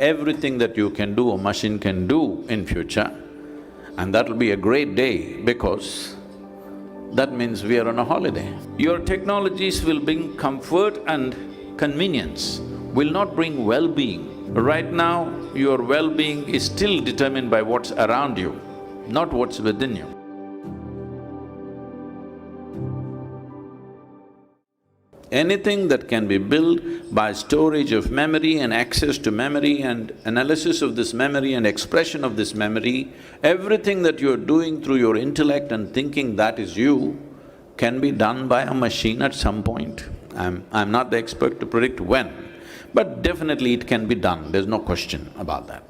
everything that you can do, a machine can do in future, and that'll be a great day because that means we are on a holiday. Your technologies will bring comfort and convenience, will not bring well-being. Right now, your well-being is still determined by what's around you, not what's within you. Anything that can be built by storage of memory and access to memory and analysis of this memory and expression of this memory, everything that you're doing through your intellect and thinking that is you, can be done by a machine at some point. I'm not the expert to predict when, but definitely it can be done, there's no question about that.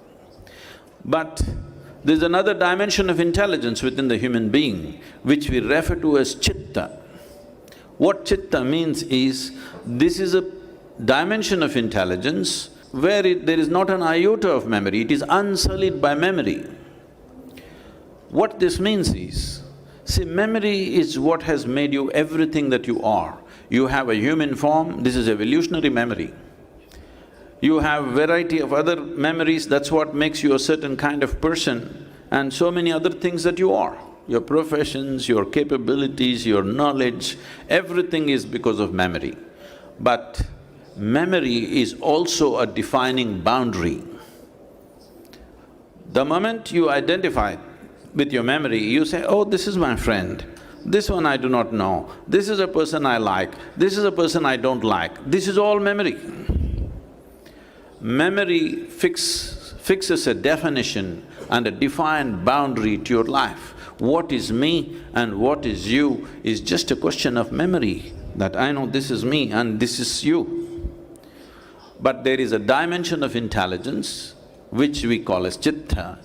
But there's another dimension of intelligence within the human being, which we refer to as chitta. What chitta means is, this is a dimension of intelligence where there is not an iota of memory, it is unsullied by memory. What this means is, see, memory is what has made you everything that you are. You have a human form, this is evolutionary memory. You have variety of other memories, that's what makes you a certain kind of person, and so many other things that you are. Your professions, your capabilities, your knowledge, everything is because of memory. But memory is also a defining boundary. The moment you identify with your memory, you say, oh, this is my friend, this one I do not know, this is a person I like, this is a person I don't like, this is all memory. Memory fixes a definition and a defined boundary to your life. What is me and what is you is just a question of memory, that I know this is me and this is you. But there is a dimension of intelligence which we call as chitta,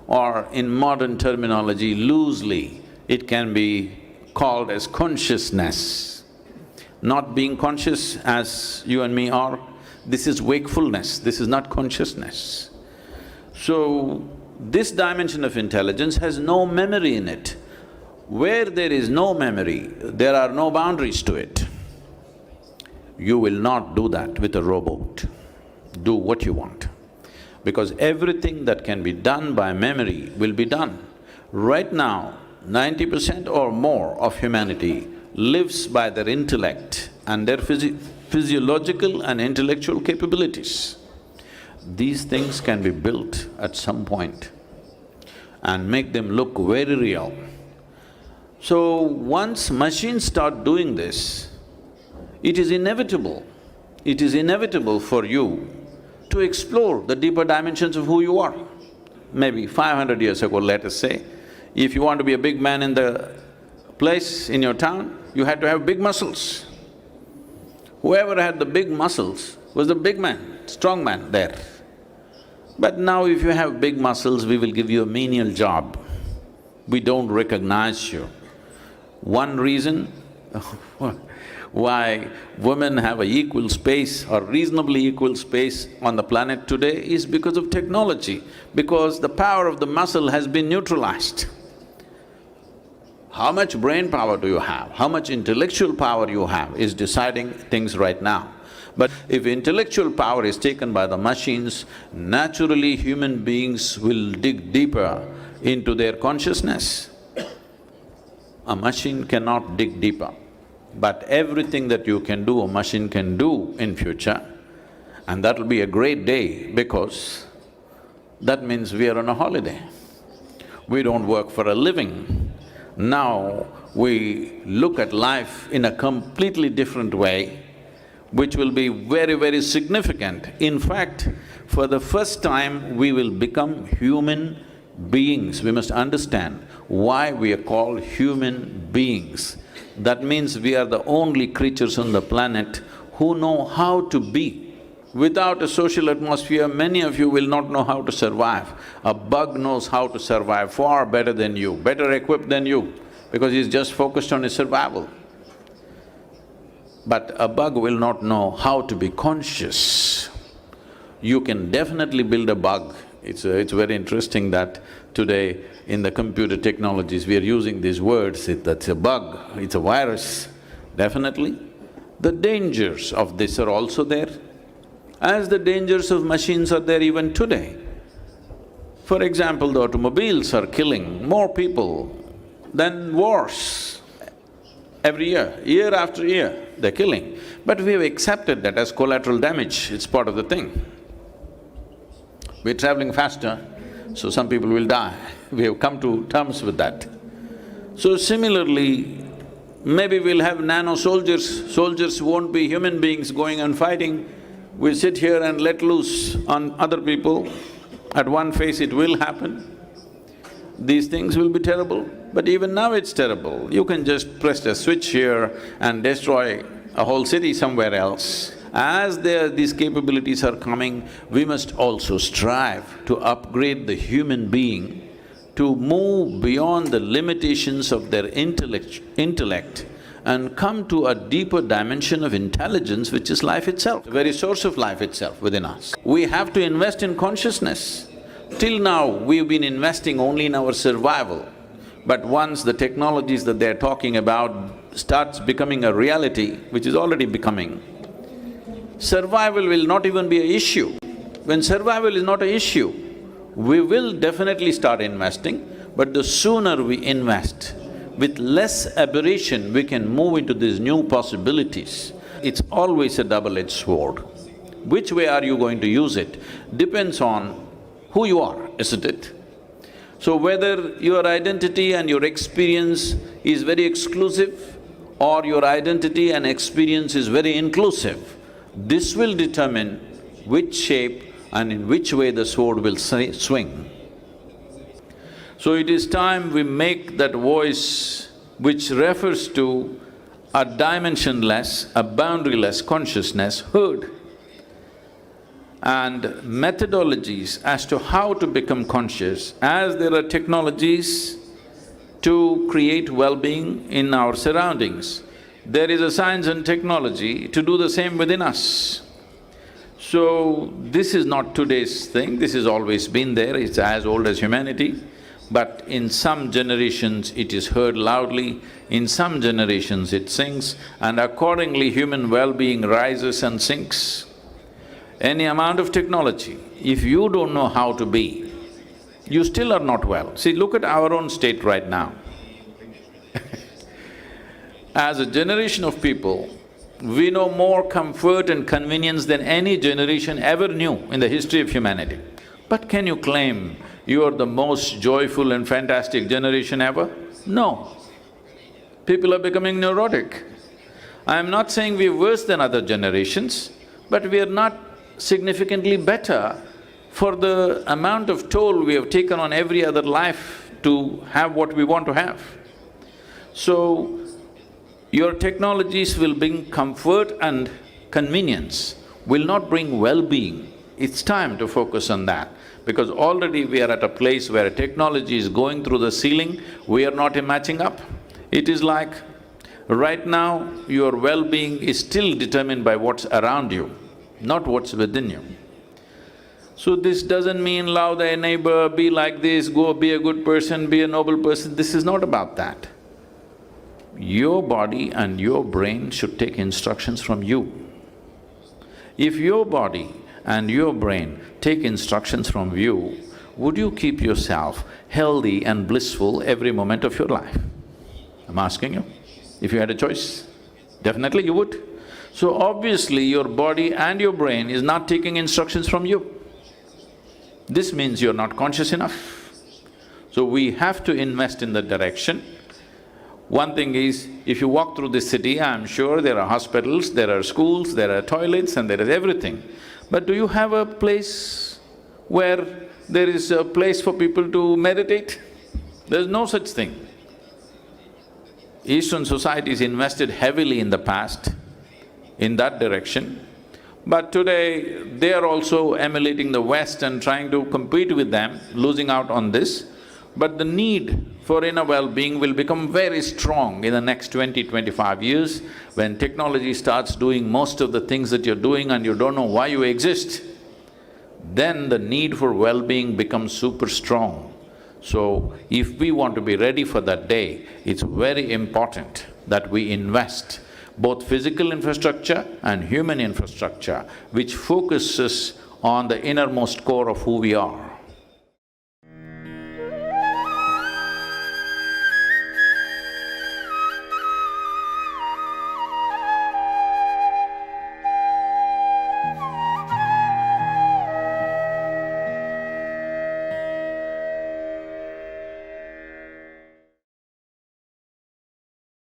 or in modern terminology loosely, it can be called as consciousness. Not being conscious as you and me are, this is wakefulness, this is not consciousness. So, this dimension of intelligence has no memory in it. Where there is no memory, there are no boundaries to it. You will not do that with a robot. Do what you want. Because everything that can be done by memory will be done. Right now, 90% or more of humanity lives by their intellect and their physiological and intellectual capabilities. These things can be built at some point and make them look very real. So, once machines start doing this, it is inevitable for you to explore the deeper dimensions of who you are. Maybe 500 years ago, let us say, if you want to be a big man in the place, in your town, you had to have big muscles. Whoever had the big muscles was the big man, strong man there. But now if you have big muscles, we will give you a menial job. We don't recognize you. One reason why women have an equal space or reasonably equal space on the planet today is because of technology, because the power of the muscle has been neutralized. How much brain power do you have, how much intellectual power you have is deciding things right now. But if intellectual power is taken by the machines, naturally human beings will dig deeper into their consciousness. A machine cannot dig deeper, but everything that you can do, a machine can do in future, and that'll be a great day because that means we are on a holiday. We don't work for a living. Now we look at life in a completely different way, which will be very, very significant. In fact, for the first time, we will become human beings. We must understand why we are called human beings. That means we are the only creatures on the planet who know how to be. Without a social atmosphere, many of you will not know how to survive. A bug knows how to survive far better than you, better equipped than you, because he's just focused on his survival. But a bug will not know how to be conscious. You can definitely build a bug. It's very interesting that today in the computer technologies we are using these words, that's a bug, it's a virus. Definitely. The dangers of this are also there. as the dangers of machines are there even today. For example, the automobiles are killing more people than wars every year after year, they're killing. But we have accepted that as collateral damage, it's part of the thing. We're traveling faster, so some people will die. We have come to terms with that. So similarly, maybe we'll have nano-soldiers. Soldiers won't be human beings going and fighting. We sit here and let loose on other people. At one phase it will happen. These things will be terrible, but even now it's terrible. You can just press a switch here and destroy a whole city somewhere else. As these capabilities are coming, we must also strive to upgrade the human being to move beyond the limitations of their intellect and come to a deeper dimension of intelligence, which is life itself, the very source of life itself within us. We have to invest in consciousness. Till now, we've been investing only in our survival. But once the technologies that they're talking about starts becoming a reality, which is already becoming, survival will not even be an issue. When survival is not an issue, we will definitely start investing, but the sooner we invest, with less aberration, we can move into these new possibilities. It's always a double-edged sword. Which way are you going to use it depends on who you are, isn't it? So whether your identity and your experience is very exclusive or your identity and experience is very inclusive, this will determine which shape and in which way the sword will swing. So it is time we make that voice which refers to a dimensionless, a boundaryless consciousness heard, and methodologies as to how to become conscious, as there are technologies to create well-being in our surroundings. There is a science and technology to do the same within us. So, this is not today's thing, this has always been there, it's as old as humanity. But in some generations it is heard loudly, in some generations it sinks, and accordingly human well-being rises and sinks. Any amount of technology, if you don't know how to be, you still are not well. See, look at our own state right now. As a generation of people, we know more comfort and convenience than any generation ever knew in the history of humanity. But can you claim you are the most joyful and fantastic generation ever? No. People are becoming neurotic. I am not saying we're worse than other generations, but we are not significantly better for the amount of toll we have taken on every other life to have what we want to have. So, your technologies will bring comfort and convenience, will not bring well-being. It's time to focus on that, because already we are at a place where technology is going through the ceiling, we are not matching up. It is like, right now, your well-being is still determined by what's around you, not what's within you. So this doesn't mean love thy neighbor, be like this, go be a good person, be a noble person, this is not about that. Your body and your brain should take instructions from you. If your body and your brain take instructions from you, would you keep yourself healthy and blissful every moment of your life? I'm asking you. If you had a choice, definitely you would. So obviously your body and your brain is not taking instructions from you. This means you're not conscious enough. So we have to invest in that direction. One thing is, if you walk through this city, I'm sure there are hospitals, there are schools, there are toilets and there is everything. But do you have a place where there is a place for people to meditate? There's no such thing. Eastern societies invested heavily in the past in that direction, but today they are also emulating the West and trying to compete with them, losing out on this. But the need for inner well-being will become very strong in the next 20-25 years when technology starts doing most of the things that you're doing and you don't know why you exist. Then the need for well-being becomes super strong. So, if we want to be ready for that day, it's very important that we invest both physical infrastructure and human infrastructure, which focuses on the innermost core of who we are.